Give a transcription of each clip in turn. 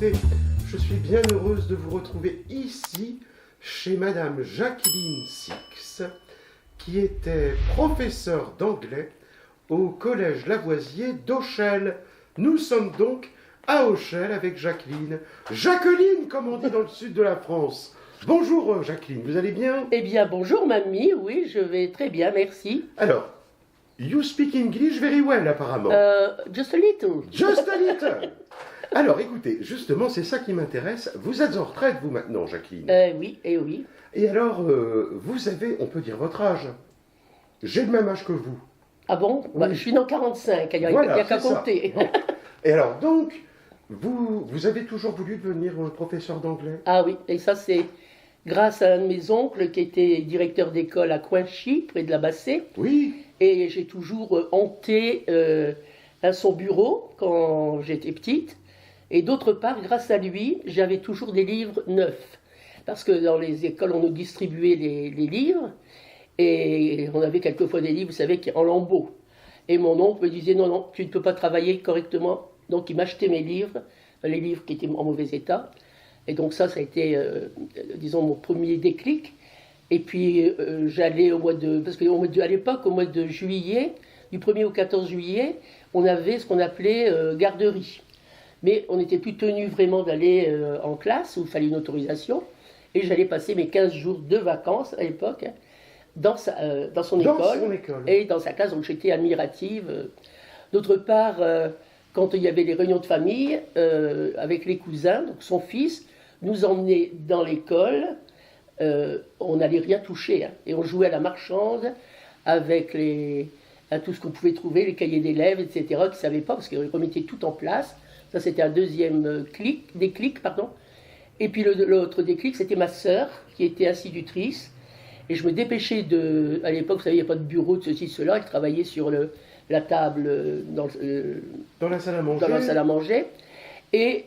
écoutez, je suis bien heureuse de vous retrouver ici, chez Madame Jacqueline Six, qui était professeure d'anglais au Collège Lavoisier d'Auchel. Nous sommes donc à Auchel avec Jacqueline. Jacqueline, comme on dit dans le sud de la France. Bonjour Jacqueline, vous allez bien? Eh bien, bonjour mamie, oui, je vais très bien, merci. Alors, you speak English very well apparemment. Just a little. Just a little. Alors, écoutez, justement, c'est ça qui m'intéresse. Vous êtes en retraite, vous, maintenant, Jacqueline. Oui, et oui. Et alors, vous avez, on peut dire votre âge. J'ai le même âge que vous. Ah bon? Oui. Je suis dans 45, il n'y a Voilà, qu'à c'est ça. compter. Bon. Et alors, donc, vous avez toujours voulu devenir professeur d'anglais? Ah oui, et ça c'est grâce à un de mes oncles qui était directeur d'école à Coinchy, près de la Bassée. Oui. Et j'ai toujours hanté à son bureau quand j'étais petite. Et d'autre part, grâce à lui, j'avais toujours des livres neufs. Parce que dans les écoles, on nous distribuait les livres. Et on avait quelquefois des livres, vous savez, en lambeaux. Et mon oncle me disait, non, non, tu ne peux pas travailler correctement. Donc il m'achetait mes livres, les livres qui étaient en mauvais état. Et donc ça a été, disons, mon premier déclic. Et puis j'allais au mois de... Parce qu'à l'époque, au mois de juillet, du 1er au 14 juillet, on avait ce qu'on appelait garderie. Mais on n'était plus tenu vraiment d'aller en classe, où il fallait une autorisation. Et j'allais passer mes 15 jours de vacances à l'époque, dans son école. Et dans sa classe, donc j'étais admirative. D'autre part, quand il y avait les réunions de famille, avec les cousins, donc son fils nous emmenait dans l'école. On n'allait rien toucher, hein, et on jouait à la marchande avec à tout ce qu'on pouvait trouver, les cahiers d'élèves, etc., qui ne savaient pas, parce qu'ils remettaient tout en place. Ça, c'était un deuxième déclic. Et puis l'autre déclic, c'était ma sœur, qui était institutrice. Et je me dépêchais à l'époque, vous savez, il n'y a pas de bureau de ceci, cela. Elle travaillait sur la table dans la salle à manger. Dans la salle à manger. Et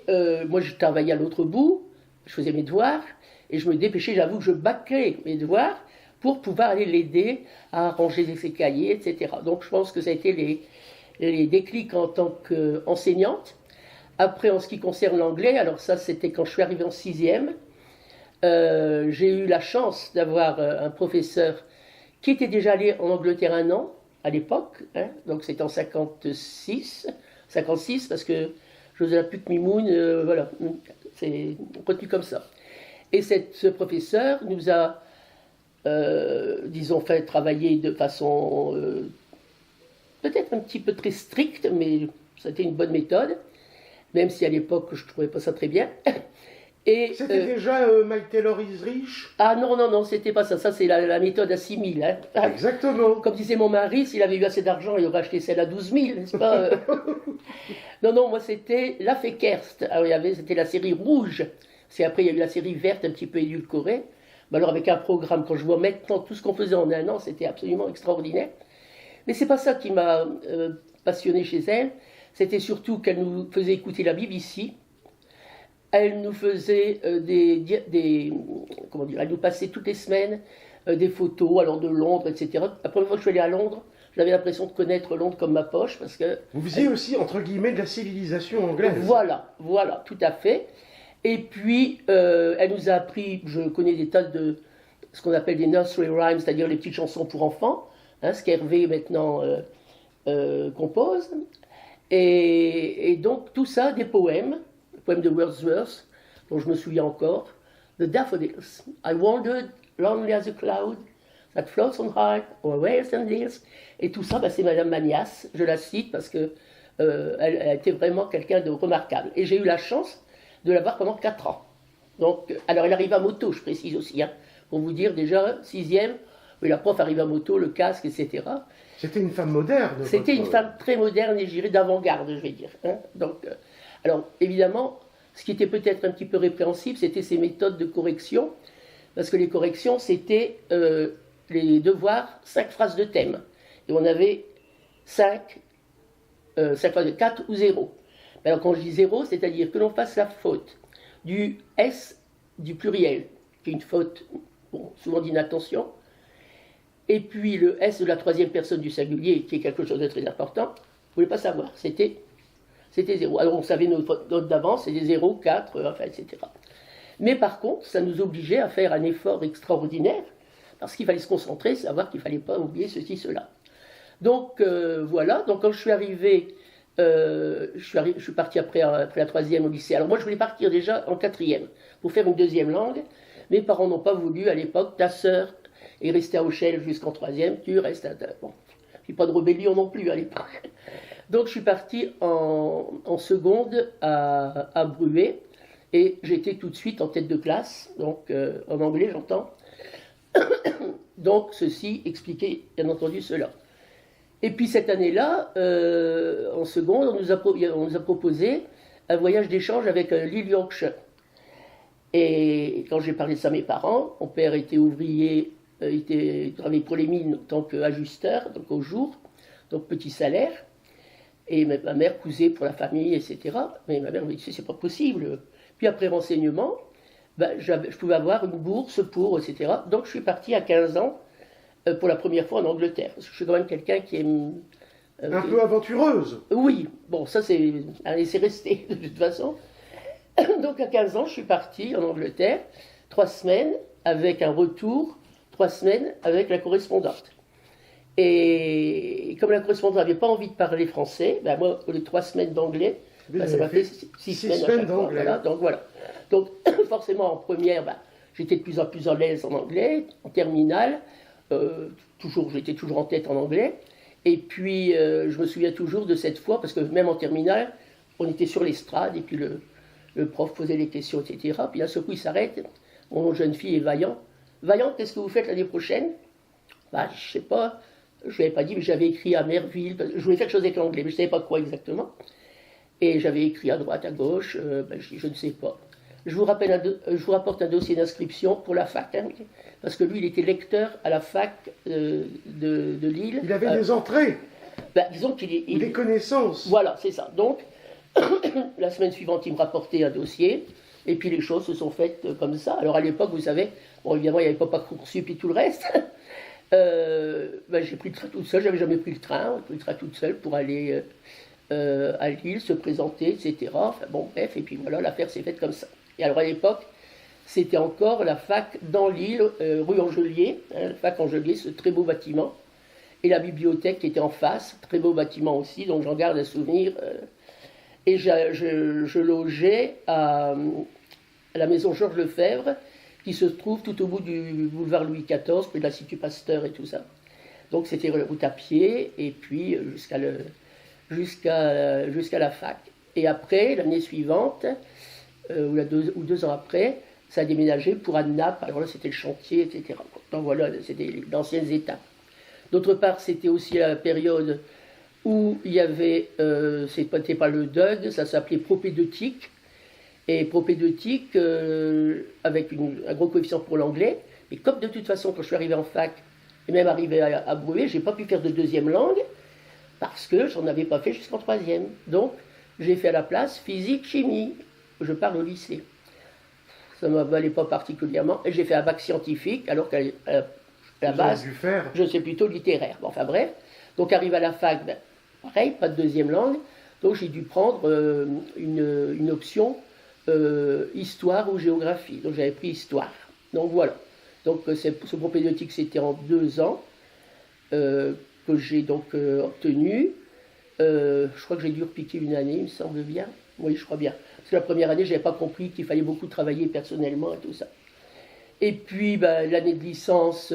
moi, je travaillais à l'autre bout. Je faisais mes devoirs. Et je me dépêchais, j'avoue que je bâclais mes devoirs pour pouvoir aller l'aider à ranger ses cahiers, etc. Donc je pense que ça a été les déclics en tant qu'enseignante. Après, en ce qui concerne l'anglais, alors ça c'était quand je suis arrivée en 6e, j'ai eu la chance d'avoir un professeur qui était déjà allé en Angleterre un an, à l'époque, hein, donc c'était en 56, parce que José Puc Mimoun, voilà, c'est retenu comme ça. Et ce professeur nous a, disons, fait travailler de façon peut-être un petit peu très stricte, mais c'était une bonne méthode. Même si à l'époque je ne trouvais pas ça très bien. C'était déjà My Taylor is Rich? Ah non, c'était pas ça. Ça, c'est la méthode à 6 000. Hein. Exactement. Comme disait mon mari, s'il avait eu assez d'argent, il aurait acheté celle à 12 000, n'est-ce pas? Non, moi c'était La Fékerst. Alors c'était la série rouge. Après, il y a eu la série verte, un petit peu édulcorée. Mais alors, avec un programme, quand je vois maintenant tout ce qu'on faisait en un an, c'était absolument extraordinaire. Mais c'est pas ça qui m'a passionné chez elle. C'était surtout qu'elle nous faisait écouter la BBC. Elle nous faisait comment dire, elle nous passait toutes les semaines des photos allant de Londres, etc. La première fois que je suis allée à Londres, j'avais l'impression de connaître Londres comme ma poche, parce que... Vous faisiez aussi, entre guillemets, de la civilisation anglaise. Voilà, tout à fait. Et puis, elle nous a appris, je connais des tas de ce qu'on appelle des nursery rhymes, c'est-à-dire les petites chansons pour enfants, hein, ce qu'Hervé maintenant compose. Et donc tout ça, des poèmes de Wordsworth, dont je me souviens encore. The daffodils, I wandered lonely as a cloud that floats on high or waves and hills. Et tout ça, c'est Madame Magnas, je la cite parce que elle a été vraiment quelqu'un de remarquable. Et j'ai eu la chance de la voir pendant 4 ans. Donc, alors elle arrive à moto, je précise aussi, hein, pour vous dire déjà, 6e, mais la prof arrive à moto, le casque, etc. C'était une femme moderne. C'était une femme très moderne et j'irais d'avant-garde, je vais dire. Hein. Donc, alors, évidemment, ce qui était peut-être un petit peu répréhensible, c'était ses méthodes de correction, parce que les corrections, c'était les devoirs, 5 phrases de thème. Et on avait 5 phrases de 4 ou 0. Alors, quand je dis 0, c'est-à-dire que l'on fasse la faute du S du pluriel, qui est une faute, souvent d'inattention, et puis le S de la 3e personne du singulier, qui est quelque chose de très important, vous ne voulez pas savoir. c'était 0. Alors on savait nos notes d'avance, c'était 0, 4, enfin, etc. Mais par contre, ça nous obligeait à faire un effort extraordinaire, parce qu'il fallait se concentrer, savoir qu'il ne fallait pas oublier ceci, cela. Donc voilà, donc quand je suis arrivé, je suis parti après la troisième au lycée. Alors moi je voulais partir déjà en quatrième, pour faire une deuxième langue. Mes parents n'ont pas voulu à l'époque, ta sœur est restée à Auchel jusqu'en troisième, tu restes à... Bon, puis pas de rébellion non plus à l'époque. Donc je suis parti en seconde à Bruay, et j'étais tout de suite en tête de classe, donc en anglais j'entends. Donc ceci expliquait bien entendu cela. Et puis cette année-là, en seconde, on nous a proposé un voyage d'échange avec l'île Yorkshire. Et quand j'ai parlé de ça à mes parents, mon père était ouvrier, il travaillait pour les mines en tant qu'ajusteur, donc au jour, donc petit salaire. Et ma mère cousait pour la famille, etc. Mais ma mère me dit, c'est pas possible. Puis après renseignement, je pouvais avoir une bourse pour, etc. Donc je suis parti à 15 ans pour la première fois en Angleterre. Parce que je suis quand même quelqu'un qui aime... un peu aventureuse. Oui, bon, ça c'est resté de toute façon. Donc à 15 ans, je suis parti en Angleterre, 3 semaines avec un retour, 3 semaines avec la correspondante. Et comme la correspondante n'avait pas envie de parler français, moi, pour les 3 semaines d'anglais, ça m'a fait 6 semaines d'anglais. Voilà, donc voilà. Donc forcément en première, j'étais de plus en plus à l'aise en anglais, en terminale, j'étais toujours en tête en anglais. Et puis je me souviens toujours de cette fois, parce que même en terminale, on était sur l'estrade, et puis le prof posait les questions, etc. Puis d'un seul coup, il s'arrête. Mon jeune fille est Vaillant. Vaillant, qu'est-ce que vous faites l'année prochaine? Je sais pas. Je ne lui avais pas dit, mais j'avais écrit à Merville. Je voulais faire quelque chose avec l'anglais, mais je ne savais pas quoi exactement. Et j'avais écrit à droite, à gauche. Je dis, je ne sais pas. Je vous rapporte un dossier d'inscription pour la fac. Hein, parce que lui, il était lecteur à la fac de Lille. Il avait des entrées. Disons qu'il des connaissances. Voilà, c'est ça. Donc, la semaine suivante, il me rapportait un dossier, et puis les choses se sont faites comme ça. Alors à l'époque, vous savez, bon évidemment, il n'y avait pas Parcoursup et tout le reste. J'ai pris le train toute seule, j'avais jamais pris le train toute seule pour aller à Lille, se présenter, etc. Enfin bon, bref, et puis voilà, l'affaire s'est faite comme ça. Et alors à l'époque, c'était encore la fac dans Lille, rue Angelier, la fac Angelier, ce très beau bâtiment, et la bibliothèque qui était en face, très beau bâtiment aussi, donc j'en garde un souvenir. Et je logeais à la maison Georges Lefebvre, qui se trouve tout au bout du boulevard Louis XIV, près de l'Institut Pasteur et tout ça. Donc c'était la route à pied, et puis jusqu'à la fac. Et après, l'année suivante, ou 2 ans après, ça a déménagé pour Annap. Alors là, c'était le chantier, etc. Donc voilà, c'était d'anciennes étapes. D'autre part, c'était aussi la période où il y avait, c'était pas le DUG, ça s'appelait propédeutique, et propédeutique avec un gros coefficient pour l'anglais. Et comme de toute façon, quand je suis arrivé en fac, et même arrivé à Bruay, j'ai pas pu faire de deuxième langue, parce que j'en avais pas fait jusqu'en troisième. Donc, j'ai fait à la place physique, chimie. Je parle au lycée. Ça ne m'avalait pas particulièrement. Et j'ai fait un bac scientifique, alors qu'à la base, je sais plutôt littéraire. Bon, enfin bref. Donc, arrivé à la fac, pareil, pas de deuxième langue. Donc, j'ai dû prendre une option histoire ou géographie. Donc, j'avais pris histoire. Donc, voilà. Donc, ce propédeutique, c'était en 2 ans que j'ai donc obtenu. Je crois que j'ai dû repiquer une année, il me semble bien. Oui, je crois bien. Parce que la première année, je n'avais pas compris qu'il fallait beaucoup travailler personnellement et tout ça. Et puis, l'année de licence,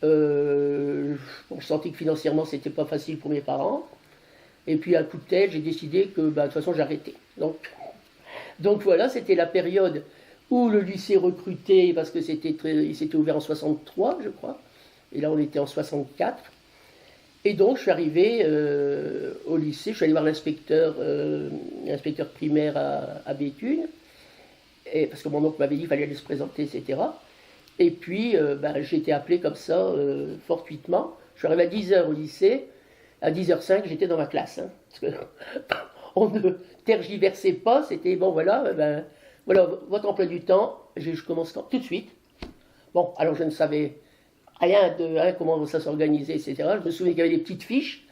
je sentais que financièrement, c'était pas facile pour mes parents. Et puis, à coup de tête, j'ai décidé que, de toute façon, j'arrêtais. Donc voilà, c'était la période où le lycée recrutait, parce que il s'était ouvert en 63, je crois. Et là, on était en 64. Et donc, je suis arrivé au lycée, je suis allé voir l'inspecteur primaire à Béthune, parce que mon oncle m'avait dit qu'il fallait aller se présenter, etc. Et puis, j'ai été appelé comme ça, fortuitement. Je suis arrivé à 10h au lycée, à 10h05, j'étais dans ma classe. Hein, parce qu'on ne tergiversait pas, c'était, bon, voilà, votre emploi du temps, je commence tout de suite. Bon, alors je ne savais rien de comment ça s'organisait, etc. Je me souviens qu'il y avait des petites fiches.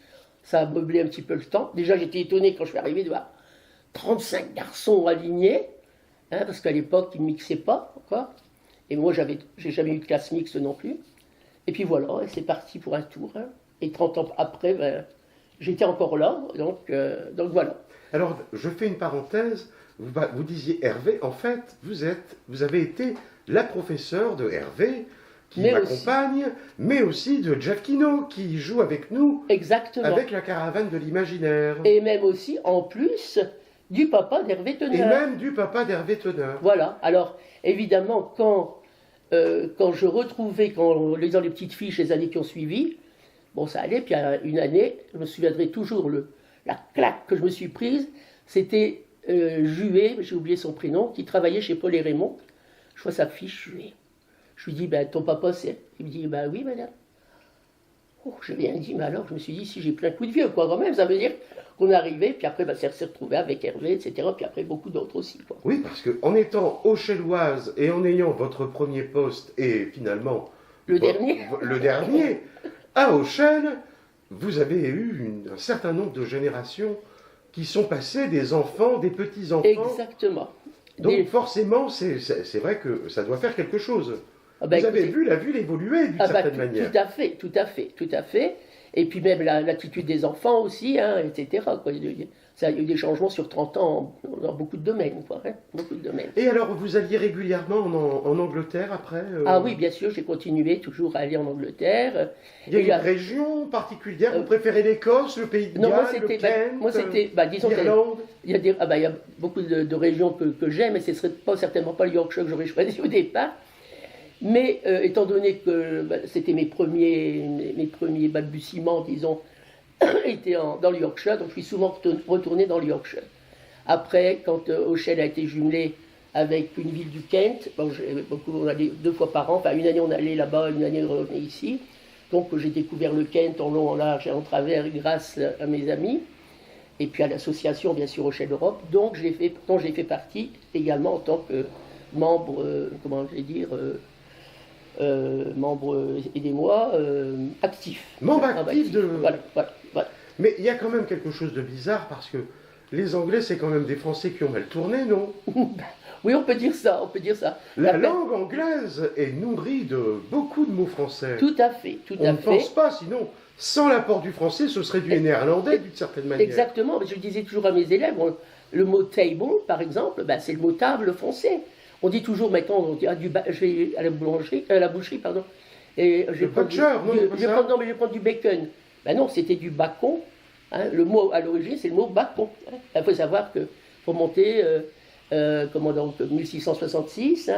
ça a meublé un petit peu le temps. Déjà, j'étais étonné quand je suis arrivé de voir 35 garçons alignés, hein, parce qu'à l'époque, ils ne mixaient pas, quoi. Et moi, j'ai jamais eu de classe mixte non plus. Et puis voilà, et c'est parti pour un tour. Hein. Et 30 ans après, ben, j'étais encore là, donc voilà. Alors, je fais une parenthèse. Vous disiez Hervé, en fait, vous avez été la professeure de Hervé, qui m'accompagne, mais aussi de Giacchino, qui joue avec nous. Exactement. Avec la caravane de l'imaginaire. Et même aussi, en plus, du papa d'Hervé Teneur. Et même du papa d'Hervé Teneur. Voilà. Alors, évidemment, quand je retrouvais, en lisant les petites fiches les années qui ont suivi, bon, ça allait. Puis à une année, je me souviendrai toujours la claque que je me suis prise. C'était Juvet, j'ai oublié son prénom, qui travaillait chez Paul et Raymond. Je vois sa fiche, je lui dis, ben, ton papa c'est. Il me dit, ben oui, madame. Oh, je lui ai dit, mais alors, je me suis dit, si j'ai plein de coups de vieux, quoi, quand même, ça veut dire qu'on est arrivé, puis après, ben, ça s'est retrouvé avec Hervé, etc., puis après, beaucoup d'autres aussi, quoi. Oui, parce qu'en étant auchelloise et en ayant votre premier poste, et finalement... Le dernier. À Auchel, vous avez eu un certain nombre de générations qui sont passées, des enfants, des petits-enfants. Exactement. Donc forcément, c'est vrai que ça doit faire quelque chose. Ah bah, vous avez vu la ville évoluer d'une certaine manière. Tout à fait. Et puis même l'attitude des enfants aussi, hein, etc. Quoi. Il y a eu des changements sur 30 ans dans beaucoup de domaines. Quoi, hein, beaucoup de domaines. Et alors, vous alliez régulièrement en Angleterre après Ah oui, bien sûr, j'ai continué toujours à aller en Angleterre. Il y a une région particulière, vous préférez l'Écosse, le Pays de Galles, le Kent, disons l'Irlande? Il y a beaucoup de régions que j'aime, mais ce ne serait certainement pas le Yorkshire que j'aurais choisi au départ. Mais étant donné que c'était mes premiers balbutiements, disons, étaient dans le Yorkshire, donc je suis souvent retourné dans le Yorkshire. Après, quand Auchel a été jumelé avec une ville du Kent, on allait 2 fois par an, enfin une année on allait là-bas, une année on revenait ici. Donc j'ai découvert le Kent en long, en large et en travers grâce à mes amis, et puis à l'association bien sûr Auchel Europe, dont j'ai fait partie également en tant que membre, membre, aidez-moi, actif. Membre actif de... Voilà. Mais il y a quand même quelque chose de bizarre, parce que les Anglais, c'est quand même des Français qui ont mal tourné, non? Oui, on peut dire ça. La langue anglaise est nourrie de beaucoup de mots français. Tout à fait. On ne pense pas, sinon, sans l'apport du français, ce serait du néerlandais d'une certaine manière. Exactement, je disais toujours à mes élèves, le mot table, par exemple, c'est le mot table français. On dit toujours, maintenant, on dit, je vais à la boucherie, et je vais prendre du bacon. Ben non, c'était du bacon. Hein, le mot à l'origine, c'est le mot bacon. Il faut savoir que faut monter, 1666,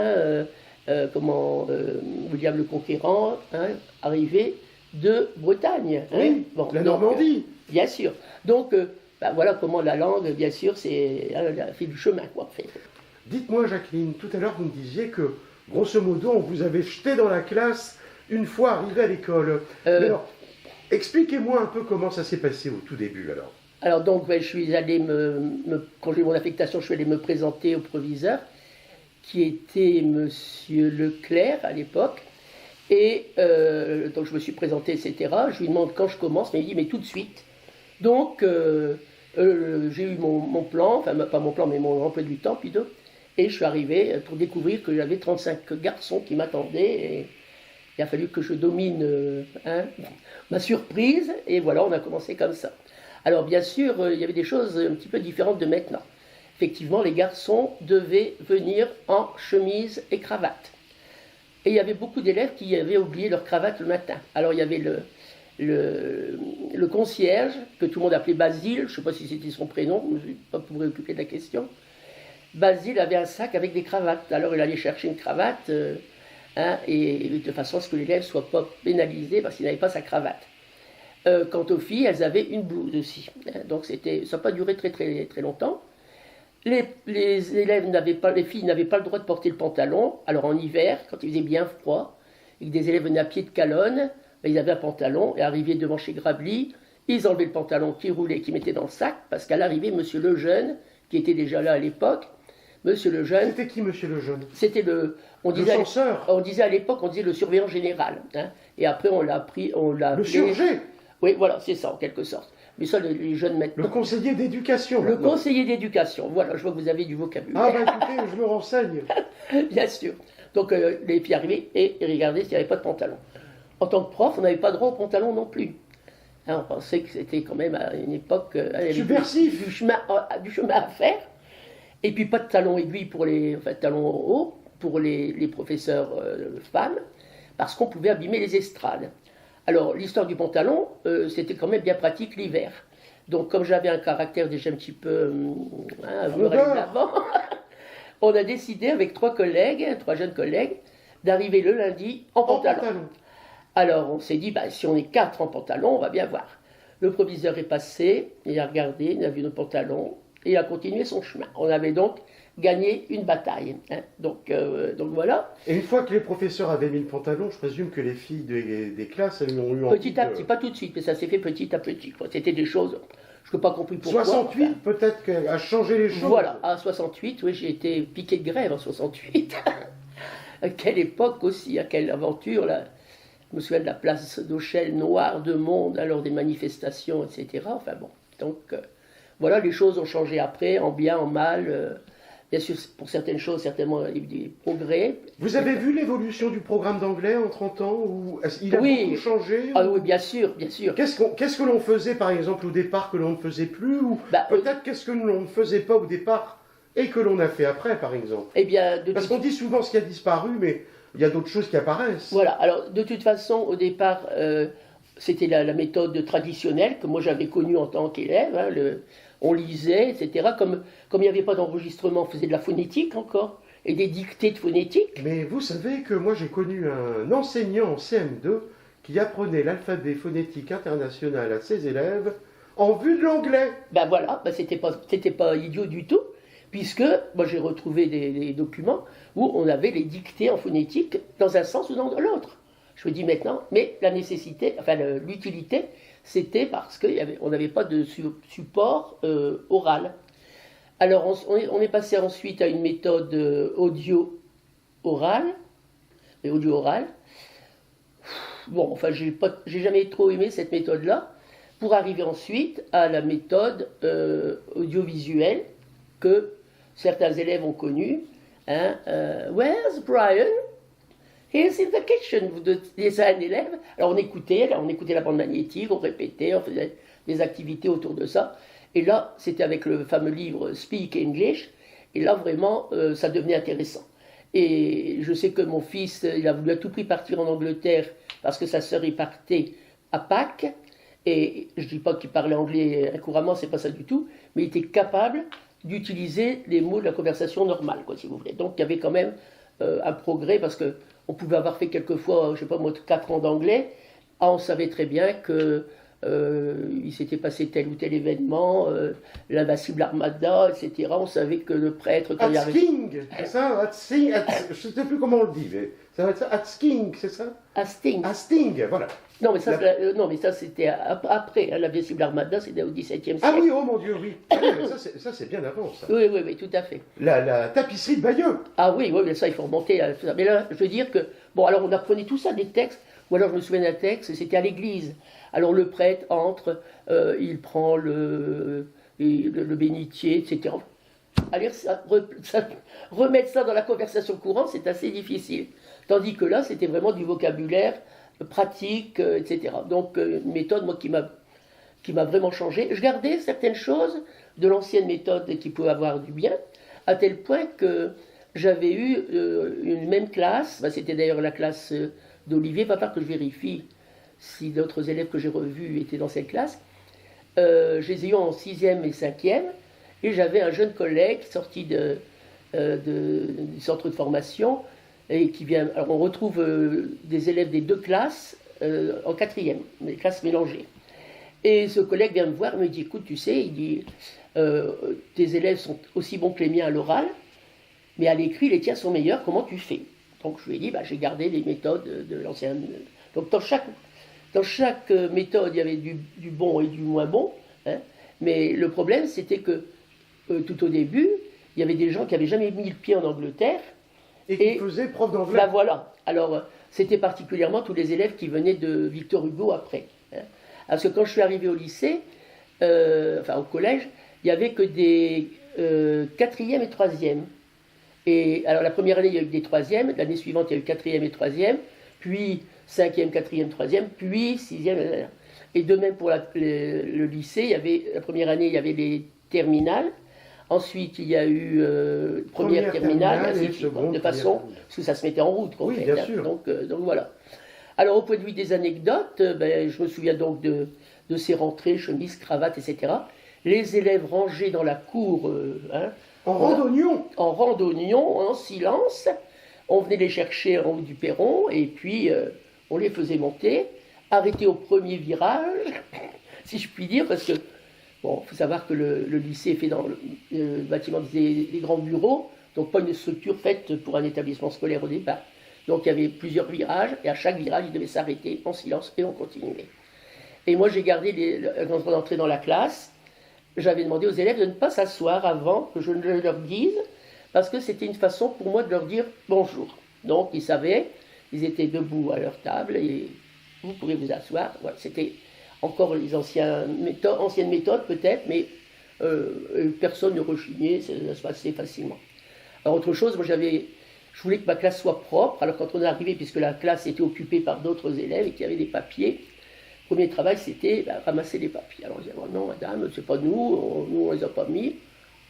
William le Conquérant, arrivé de Bretagne. Oui, la Normandie. Bien sûr. Donc, voilà comment la langue, bien sûr, elle fait du chemin, quoi, en fait. Dites-moi, Jacqueline, tout à l'heure, vous me disiez que, grosso modo, on vous avait jeté dans la classe une fois arrivé à l'école. Alors, expliquez-moi un peu comment ça s'est passé au tout début, alors. Alors, donc, je suis allé quand j'ai eu mon affectation, je suis allé me présenter au proviseur, qui était Monsieur Leclerc à l'époque. Et donc, je me suis présenté, etc. Je lui demande quand je commence, mais il dit, mais tout de suite. Donc, j'ai eu mon plan, enfin, pas mon plan, mais mon emploi du temps, plutôt. Et je suis arrivé pour découvrir que j'avais 35 garçons qui m'attendaient. Et il a fallu que je domine ma surprise. Et voilà, on a commencé comme ça. Alors, bien sûr, il y avait des choses un petit peu différentes de maintenant. Effectivement, les garçons devaient venir en chemise et cravate. Et il y avait beaucoup d'élèves qui avaient oublié leur cravate le matin. Alors, il y avait le concierge, que tout le monde appelait Basile, je ne sais pas si c'était son prénom, je ne suis pas pour m'occuper de la question. Basile avait un sac avec des cravates. Alors il allait chercher une cravate, et de façon à ce que l'élève ne soit pas pénalisé parce qu'il n'avait pas sa cravate. Quant aux filles, elles avaient une blouse aussi. Donc ça n'a pas duré très longtemps. Les filles n'avaient pas le droit de porter le pantalon. Alors en hiver, quand il faisait bien froid, et que des élèves venaient à pied de Calonne, ils avaient un pantalon, et arrivaient devant chez Grabli, ils enlevaient le pantalon qui roulait, qui mettait dans le sac, parce qu'à l'arrivée, Monsieur Lejeune, qui était déjà là à l'époque, Monsieur Lejeune... C'était qui, Monsieur Lejeune? C'était le censeur. On disait à l'époque, on disait le surveillant général. Et après, on l'a appris... Le surgé. Oui, voilà, c'est ça, en quelque sorte. Mais ça, les jeunes maintenant. Le conseiller d'éducation. Le maintenant. conseiller d'éducation, voilà, je vois que vous avez du vocabulaire. Ah bah écoutez, je me renseigne. Bien sûr. Donc les filles arrivaient et regardaient s'il n'y avait pas de pantalon. En tant que prof, on n'avait pas droit au pantalon non plus. Hein, on pensait que c'était quand même à une époque Subversif. du chemin à faire. Et puis pas de talons aiguilles pour les, enfin talons hauts pour les professeurs femmes, parce qu'on pouvait abîmer les estrades. Alors l'histoire du pantalon, c'était quand même bien pratique l'hiver. Donc comme j'avais un caractère déjà un petit peu d'avant, on a décidé avec trois jeunes collègues, d'arriver le lundi en pantalon. Alors on s'est dit, bah, si on est 4 en pantalon, on va bien voir. Le proviseur est passé, il a regardé, il a vu nos pantalons, et il a continué son chemin. On avait donc gagné une bataille. Hein. Donc voilà. Et une fois que les professeurs avaient mis le pantalon, je présume que les filles des classes, elles ont eu envie Petit à petit, pas tout de suite, mais ça s'est fait petit à petit. C'était des choses, je n'ai pas compris pourquoi. 68, enfin, peut-être qu'elle a changé les choses. Voilà, à 68, oui, j'ai été piqué de grève en 68. À quelle époque aussi, à quelle aventure, là. Je me souviens de la place d'Auchel noire de monde, alors des manifestations, etc. Enfin bon, donc voilà, les choses ont changé après, en bien, en mal. Bien sûr, pour certaines choses, certainement, il y a eu des progrès. Vous avez vu l'évolution du programme d'anglais en 30 ans ou il a beaucoup changé Ah oui, bien sûr, bien sûr. Qu'est-ce que l'on faisait, par exemple, au départ que l'on ne faisait plus ou peut-être qu'est-ce que l'on ne faisait pas au départ et que l'on a fait après, par exemple Eh bien, parce qu'on dit souvent ce qui a disparu, mais il y a d'autres choses qui apparaissent. Voilà, alors de toute façon, au départ, c'était la méthode traditionnelle que moi j'avais connue en tant qu'élève. Hein, on lisait, etc. Comme il n'y avait pas d'enregistrement, on faisait de la phonétique encore, et des dictées de phonétique. Mais vous savez que moi j'ai connu un enseignant en CM2 qui apprenait l'alphabet phonétique international à ses élèves en vue de l'anglais. Ben voilà, c'était pas idiot du tout, puisque moi j'ai retrouvé des documents où on avait les dictées en phonétique dans un sens ou dans l'autre. Je me dis maintenant, mais la nécessité, enfin l'utilité, c'était parce qu'on n'avait pas de support oral. Alors on est passé ensuite à une méthode audio-orale, Bon, enfin j'ai jamais trop aimé cette méthode-là, pour arriver ensuite à la méthode audiovisuelle que certains élèves ont connue. Hein, Where's Brian? He's in the kitchen. Vous disiez à un élève. Alors on écoutait la bande magnétique, on répétait, on faisait des activités autour de ça. Et là, c'était avec le fameux livre Speak English. Et là, vraiment, ça devenait intéressant. Et je sais que mon fils, il a voulu à tout prix partir en Angleterre parce que sa sœur y partait à Pâques. Et je ne dis pas qu'il parlait anglais couramment, c'est pas ça du tout, mais il était capable d'utiliser les mots de la conversation normale, quoi, si vous voulez. Donc il y avait quand même un progrès, parce qu'on pouvait avoir fait quelquefois, je ne sais pas moi, 4 ans d'anglais, on savait très bien que il s'était passé tel ou tel événement, l'invincible Armada, etc. On savait que le prêtre... Hastings, c'est ça? Je ne sais plus comment on le dit, mais ça va être ça, Hastings, c'est ça? Hastings, voilà. Non, mais ça c'était après, hein, l'invincible Armada, c'était au XVIIe siècle. Ah oui, oh mon Dieu, oui. Ça c'est bien avant, ça. Oui, tout à fait. La tapisserie de Bayeux. Ah oui, mais ça, il faut remonter. Mais là, je veux dire que... Bon, alors on apprenait tout ça, des textes, ou alors je me souviens d'un texte, c'était à l'église. Alors le prêtre entre, il prend le bénitier, etc. Allez, remettre ça dans la conversation courante, c'est assez difficile. Tandis que là, c'était vraiment du vocabulaire pratique, etc. Donc une méthode, moi, qui m'a vraiment changé. Je gardais certaines choses de l'ancienne méthode qui pouvaient avoir du bien, à tel point que j'avais eu une même classe, c'était d'ailleurs la classe d'Olivier, pas part que je vérifie si d'autres élèves que j'ai revus étaient dans cette classe. Je les ai eus en 6e et 5e, et j'avais un jeune collègue sorti du centre de formation, et qui vient. Alors on retrouve des élèves des deux classes en 4e, des classes mélangées. Et ce collègue vient me voir et me dit, écoute, tu sais, il dit, tes élèves sont aussi bons que les miens à l'oral, mais à l'écrit, les tiens sont meilleurs, comment tu fais? Donc je lui ai dit, j'ai gardé les méthodes de l'ancienne. Donc dans chaque méthode, il y avait du bon et du moins bon, hein, mais le problème, c'était que tout au début, il y avait des gens qui n'avaient jamais mis le pied en Angleterre, et qui faisaient prof d'anglais. Ben voilà. Alors, c'était particulièrement tous les élèves qui venaient de Victor Hugo après. Hein. Parce que quand je suis arrivé au lycée, enfin au collège, il n'y avait que des quatrièmes et troisièmes. Et alors la première année, il y a eu des troisièmes, l'année suivante, il y a eu quatrième et troisième, puis cinquième, quatrième, troisième, puis sixième. Et de même pour le lycée, il y avait, la première année, il y avait les terminales. Ensuite, il y a eu première terminale, ainsi de suite, de façon, parce que ça se mettait en route. Oui, bien sûr. Donc voilà. Alors, au point de vue des anecdotes, je me souviens donc de ces rentrées, chemises, cravates, etc. Les élèves rangés dans la cour, en randonnion. En randonnion, en silence. On venait les chercher en haut du perron, et puis on les faisait monter, arrêter au premier virage, si je puis dire, parce que bon, il faut savoir que le lycée est fait dans le bâtiment des grands bureaux, donc pas une structure faite pour un établissement scolaire au départ. Donc il y avait plusieurs virages, et à chaque virage, ils devaient s'arrêter en silence, et on continuait. Et moi, j'ai gardé, quand on entrait dans la classe, j'avais demandé aux élèves de ne pas s'asseoir avant que je ne leur dise, parce que c'était une façon pour moi de leur dire bonjour. Donc ils savaient, ils étaient debout à leur table, et vous pourrez vous asseoir. Voilà, c'était encore les anciennes méthodes peut-être, mais personne ne rechignait, ça se passait facilement. Alors autre chose, moi je voulais que ma classe soit propre, alors quand on est arrivé, puisque la classe était occupée par d'autres élèves et qu'il y avait des papiers, le premier travail c'était ramasser les papiers. Alors on disait, oh, non madame, c'est pas nous, nous on les a pas mis.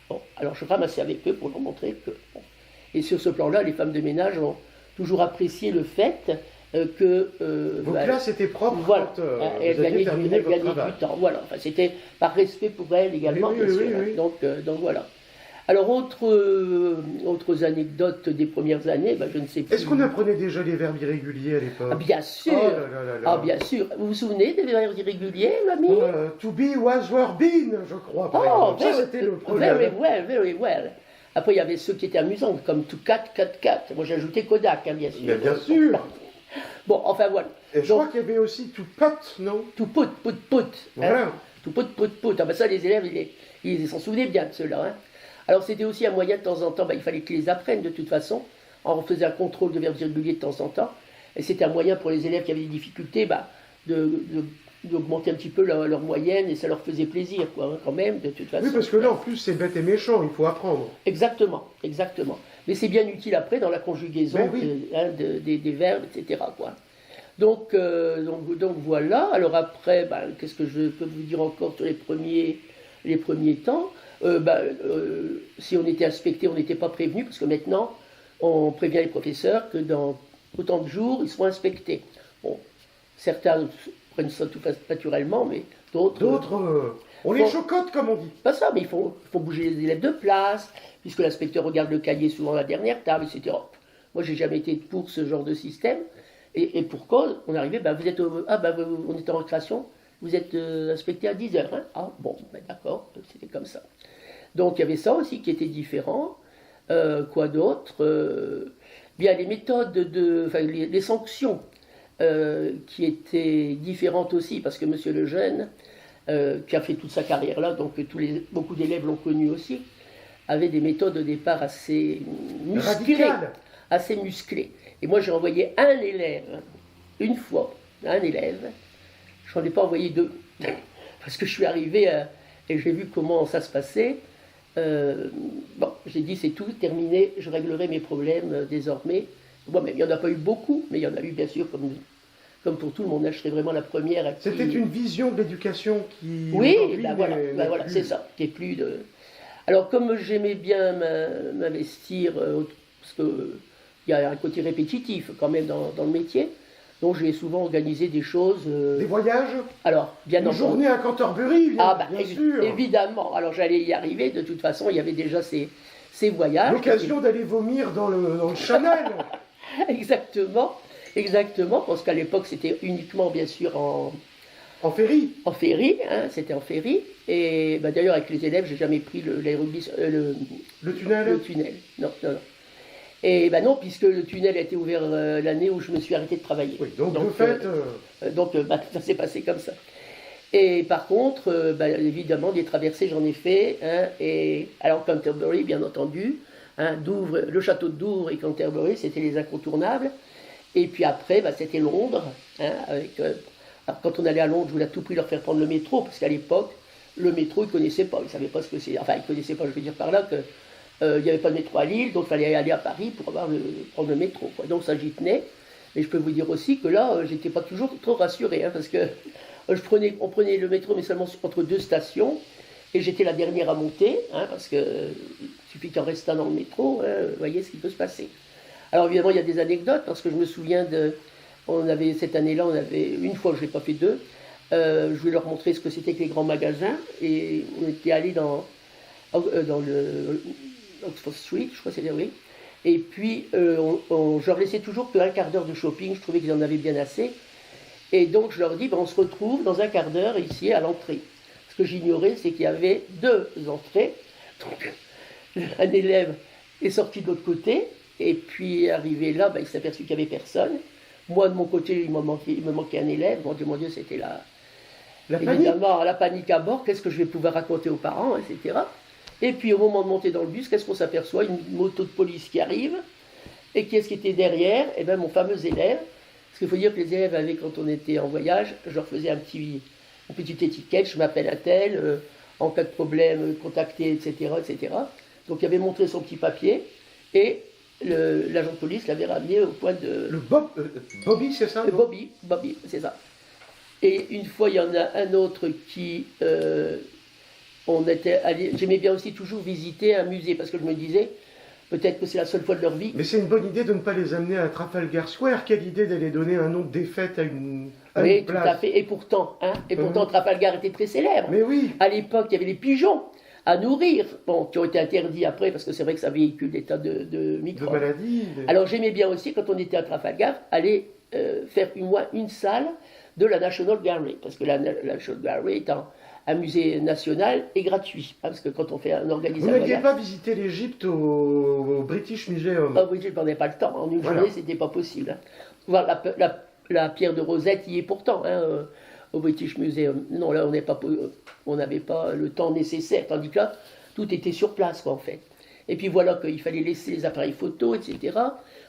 Bon, alors je ramassais avec eux pour leur montrer que... Bon. Et sur ce plan-là, les femmes de ménage ont toujours apprécié le fait que... Vos classes étaient propres voilà, quand elles vous aviez terminé elles votre gagnaient travail. du temps. Voilà, enfin, c'était par respect pour elles également, Oui, bien oui, sûr. oui, oui. Donc voilà. Alors, autres anecdotes des premières années, je ne sais plus. Est-ce qu'on apprenait déjà les verbes irréguliers à l'époque? Ah, bien sûr. Oh là là là là. Ah, bien sûr. Vous vous souvenez des verbes irréguliers, mamie? To be, was, were, been, je crois. Par exemple. Ça, c'était le problème. Very well, very well. Après, il y avait ceux qui étaient amusants, comme to cat, cat, cat. Moi, j'ai ajouté Kodak, bien sûr. Mais bien sûr. Bon, enfin, voilà. Et je crois qu'il y avait aussi to pot, non? To put, put, put. Voilà. To put, put, put. Ah, ça, les élèves, ils s'en souvenaient bien de ceux-là. Hein. Alors, c'était aussi un moyen, de temps en temps, il fallait qu'ils les apprennent, de toute façon. On faisait un contrôle de verbes irréguliers de temps en temps. Et c'était un moyen pour les élèves qui avaient des difficultés, d'augmenter un petit peu leur moyenne, et ça leur faisait plaisir, quoi, quand même, de toute façon. Oui, parce que là, en plus, c'est bête et méchant, il faut apprendre. Exactement, exactement. Mais c'est bien utile après dans la conjugaison des verbes, etc., quoi. Donc voilà. Alors après, qu'est-ce que je peux vous dire encore sur les premiers temps? Si on était inspecté, on n'était pas prévenu, parce que maintenant, on prévient les professeurs que dans autant de jours, ils seront inspectés. Bon, certains prennent ça tout naturellement, mais d'autres... on les chocotte, comme on dit. Pas ça, mais il faut bouger les élèves de place, puisque l'inspecteur regarde le cahier souvent à la dernière table, etc. Moi, j'ai jamais été pour ce genre de système. Et pour cause, on arrivait, on est en récréation, vous êtes inspecté à 10h. Hein? Ah, bon, d'accord, c'était comme ça. Donc, il y avait ça aussi qui était différent. Quoi d'autre? Bien, les méthodes les sanctions qui étaient différentes aussi, parce que Monsieur Lejeune, qui a fait toute sa carrière là, donc beaucoup d'élèves l'ont connu aussi, avait des méthodes au départ assez musclées. Assez musclées. Et moi, j'ai envoyé un élève, une fois, un élève, je n'en ai pas envoyé deux, parce que je suis arrivé et j'ai vu comment ça se passait. J'ai dit c'est tout, terminé, je réglerai mes problèmes désormais. Bon, mais il n'y en a pas eu beaucoup, mais il y en a eu bien sûr, comme pour tout le monde, je serais vraiment la première à qui... C'était une vision de l'éducation qui... Oui, voilà, c'est ça, qui est plus de... Alors, comme j'aimais bien m'investir, parce qu'il y a un côté répétitif quand même dans le métier, donc j'ai souvent organisé des choses... Des voyages? Alors, bien entendu. Une journée à Canterbury, bien sûr. Évidemment, alors j'allais y arriver, de toute façon, il y avait déjà ces voyages. L'occasion d'aller vomir dans le Chanel. Exactement, parce qu'à l'époque, c'était uniquement, bien sûr, en ferry. En ferry, c'était en ferry. Et d'ailleurs, avec les élèves, j'ai jamais pris l'aérobus, le tunnel. Le tunnel, non. Et non, puisque le tunnel a été ouvert l'année où je me suis arrêté de travailler. Oui, donc de fait... ça s'est passé comme ça. Et par contre, évidemment, des traversées, j'en ai fait. Et alors, Canterbury, bien entendu, Douvres, le château de Douvres et Canterbury, c'était les incontournables. Et puis après, c'était Londres. Alors quand on allait à Londres, je voulais à tout prix leur faire prendre le métro, parce qu'à l'époque, le métro, ils ne connaissaient pas, ils ne savaient pas ce que c'est. Enfin, ils ne connaissaient pas, je veux dire par là que il n'y avait pas de métro à Lille, donc il fallait aller à Paris pour prendre le métro, quoi. Donc ça, j'y tenais. Mais je peux vous dire aussi que là, j'étais pas toujours trop rassuré, hein, parce que on prenait le métro, mais seulement entre 2 stations, et j'étais la dernière à monter, hein, parce que il suffit qu'en restant dans le métro, hein, vous voyez ce qui peut se passer. Alors évidemment, il y a des anecdotes, parce que je me souviens cette année-là, on avait, une fois, je ne l'ai pas fait 2, je voulais leur montrer ce que c'était que les grands magasins, et on était allés dans le Oxford Street, je crois que c'est, oui. Et puis, je leur laissais toujours qu'un quart d'heure de shopping, je trouvais qu'ils en avaient bien assez. Et donc, je leur dis, on se retrouve dans un quart d'heure ici à l'entrée. Ce que j'ignorais, c'est qu'il y avait 2 entrées. Donc, un élève est sorti de l'autre côté, et puis arrivé là, il s'est aperçu qu'il n'y avait personne. Moi, de mon côté, il me manquait un élève. Mon Dieu, c'était évidemment la panique à bord. Qu'est-ce que je vais pouvoir raconter aux parents, etc. Et puis, au moment de monter dans le bus, qu'est-ce qu'on s'aperçoit? Une moto de police qui arrive. Et qui est-ce qui était derrière? Eh bien, mon fameux élève. Parce qu'il faut dire que les élèves avaient, quand on était en voyage, je leur faisais une petite étiquette, je m'appelle un tel, en cas de problème, contactez, etc., etc. Donc, il avait montré son petit papier, et l'agent de police l'avait ramené au point de... Bobby, c'est ça? Bobby, c'est ça. Et une fois, il y en a un autre qui... j'aimais bien aussi toujours visiter un musée, parce que je me disais... Peut-être que c'est la seule fois de leur vie. Mais c'est une bonne idée de ne pas les amener à Trafalgar Square. Quelle idée d'aller donner un nom de défaite à une place. Oui, tout à fait. Et pourtant, Trafalgar était très célèbre. Mais oui. À l'époque, il y avait les pigeons à nourrir, qui ont été interdits après, parce que c'est vrai que ça véhicule des tas de microbes. De maladies. Alors j'aimais bien aussi, quand on était à Trafalgar, aller faire une salle de la National Gallery. Parce que la National Gallery est un musée national et gratuit, hein, parce que quand on fait un organisme. Vous n'aviez pas visité l'Égypte au British Museum? Ah oui, je n'en ai pas le temps. En une journée, c'était pas possible. Hein. Voir la pierre de Rosette y est pourtant, hein, au British Museum. Non, là, on n'avait pas le temps nécessaire, tandis que là, tout était sur place, quoi, en fait. Et puis voilà qu'il fallait laisser les appareils photo, etc.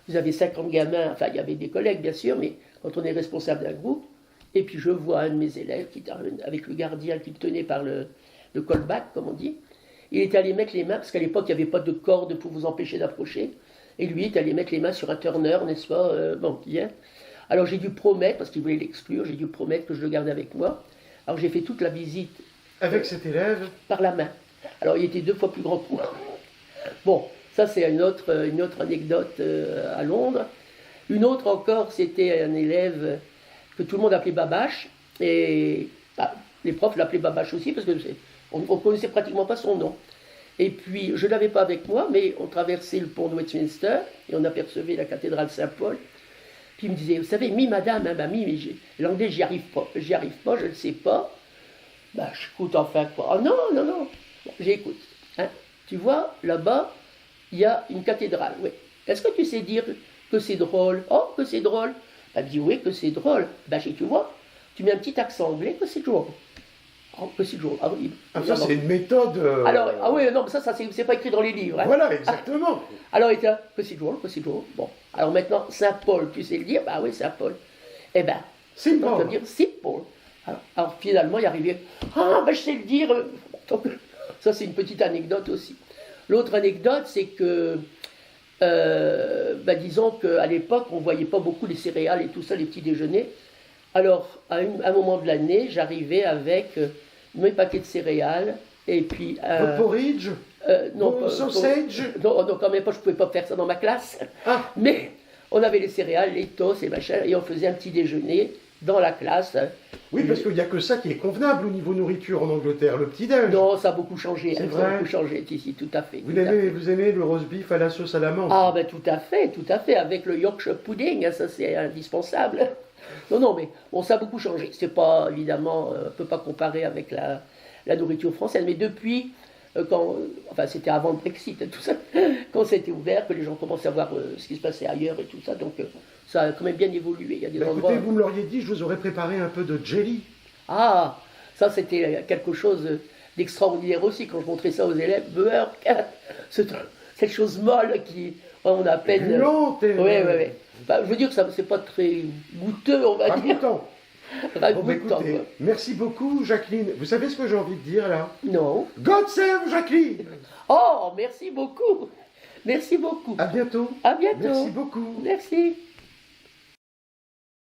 Vous avez 50 gamins, enfin, il y avait des collègues, bien sûr, mais quand on est responsable d'un groupe, et puis je vois un de mes élèves, avec le gardien qui le tenait par le callback, comme on dit. Il est allé mettre les mains, parce qu'à l'époque, il n'y avait pas de corde pour vous empêcher d'approcher. Et lui est allé mettre les mains sur un turner, n'est-ce pas? Bien. Alors j'ai dû promettre, parce qu'il voulait l'exclure, j'ai dû promettre que je le gardais avec moi. Alors j'ai fait toute la visite. Avec cet élève? Par la main. Alors il était 2 fois plus grand que moi. Bon, ça c'est une autre anecdote à Londres. Une autre encore, c'était un élève que tout le monde appelait Babache, et les profs l'appelaient Babache aussi, parce qu'on ne connaissait pratiquement pas son nom. Et puis, je ne l'avais pas avec moi, mais on traversait le pont de Westminster, et on apercevait la cathédrale Saint-Paul. Puis il me disait, vous savez, madame, hein, mais l'anglais, j'y arrive pas, je ne sais pas. J'écoute enfin quoi. Oh non, bon, j'écoute. Hein. Tu vois, là-bas, il y a une cathédrale, oui. Est-ce que tu sais dire que c'est drôle? Oh, que c'est drôle. Elle me dit, oui, que c'est drôle. Tu vois, tu mets un petit accent anglais, que c'est drôle. Oh, que c'est drôle. Ah, oui, ça, c'est une méthode... Alors, oui, non, mais ça c'est pas écrit dans les livres. Hein. Voilà, exactement. Alors, il était là, que c'est drôle. Bon, alors maintenant, Saint-Paul, tu sais le dire? Oui, Saint-Paul. Eh bien, c'est on peut dire Saint-Paul. Alors, finalement, il arrivait, je sais le dire. Donc, ça, c'est une petite anecdote aussi. L'autre anecdote, c'est que... disons qu'à l'époque, on ne voyait pas beaucoup les céréales et tout ça, les petits déjeuners. Alors, à un moment de l'année, j'arrivais avec mes paquets de céréales, et puis... Votre porridge? Non, sausage? Non, quand même pas, je ne pouvais pas faire ça dans ma classe. Ah. Mais on avait les céréales, les toasts et machin, et on faisait un petit déjeuner dans la classe. Oui, parce qu'il n'y a que ça qui est convenable au niveau nourriture en Angleterre, le petit-déj. Non, ça a beaucoup changé. C'est vrai. Ça a beaucoup changé ici, tout à fait. Vous aimez le roast beef à la sauce à la menthe? Ah, tout à fait, avec le Yorkshire pudding, hein, ça c'est indispensable. Non, mais bon, ça a beaucoup changé. C'est pas, évidemment, on ne peut pas comparer avec la nourriture française, mais depuis, c'était avant le Brexit, tout ça, quand ça a été ouvert, que les gens commençaient à voir ce qui se passait ailleurs et tout ça, donc ça a quand même bien évolué. Il y a des endroits... Écoutez, vous me l'auriez dit, je vous aurais préparé un peu de jelly. Ah, ça c'était quelque chose d'extraordinaire aussi, quand je montrais ça aux élèves, cette chose molle qui, on a à peine... Lente, Oui. Je veux dire que ça c'est pas très goûteux, on va dire. Bon, bah, écoutez, merci beaucoup, Jacqueline. Vous savez ce que j'ai envie de dire, là? Non. God save Jacqueline! Oh, merci beaucoup. Merci beaucoup. À bientôt. À bientôt. Merci beaucoup. Merci.